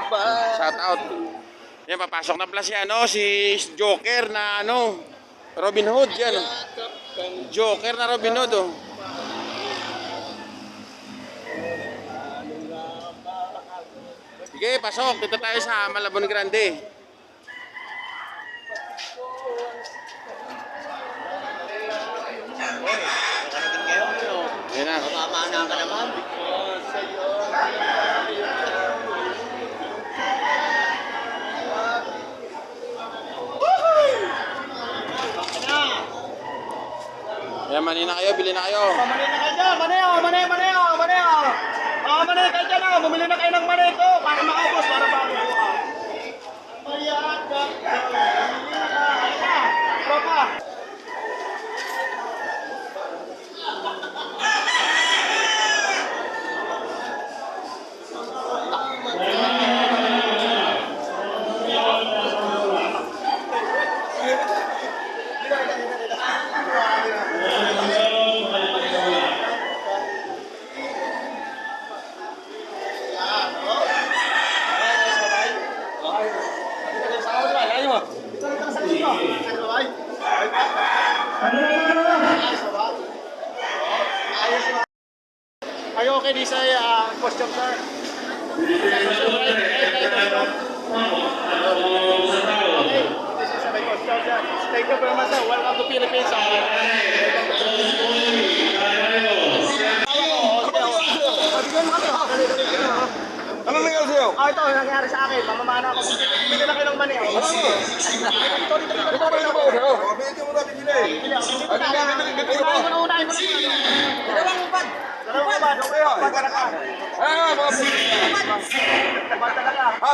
Shout out. Yan, papasok na pala si si Joker na Robin Hood yan. Joker na Robin Hood oh. Sige, pasok. Dito tayo sa Malabon Grande. Yan na. Mamamana ka naman. Yan, mani na kayo, bili na kayo. Mani na kayo dyan, mani kayo dyan, bumili na kayo ng mani ito para makaubos, para bago buka. Mayagap ka, tropa. Are you okay, this question, sir? Okay, this is my question, sir. Thank you very much, sir. Welcome to Philippines. Ano nangyari sa'yo? Ito, nangyari sa akin. Mamamana ako. Bili na kayo ng mani. Ito ba yung nabaw sa'yo? Bili mo na, bibili. Bili ko na. Unahin ko na. Dalawang ubad. Okay, talaga. Mga Ubad talaga. Ha?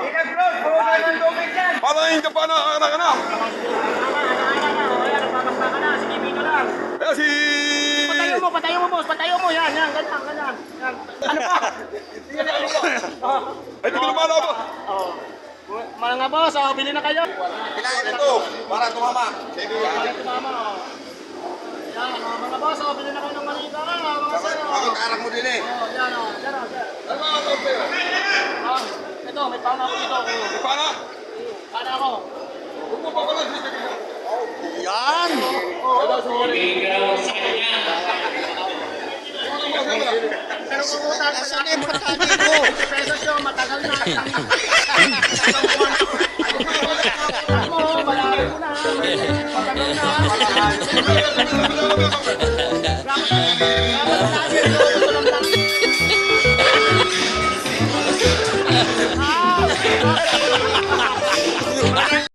Ingat, bro. Buhay ng tubig yan. Paano yung Japan na anak na? Nagpapasma ka na. Sige, bito lang. Eh si... Patayo mo, boss. Patayo mo. Yan, ganyan. Yan. Ano pa? Ay, di ko lumalabas. Mga boss, bili na kayo. Kailangan ito, para tumama. Para tumama. Yan, mga boss, bili na kayo ng manita. Mga sir. Bakit arak mo din eh? Yan, sir. Ano ang tawag Ito, may pana ako dito. Di pa na? Pana ako. Huwag mo pa pala. Yan! Pero kung utang pa sa akin, 50 pesos yun, matagal na. Mo, malalim mo na. Matagal na. Dapat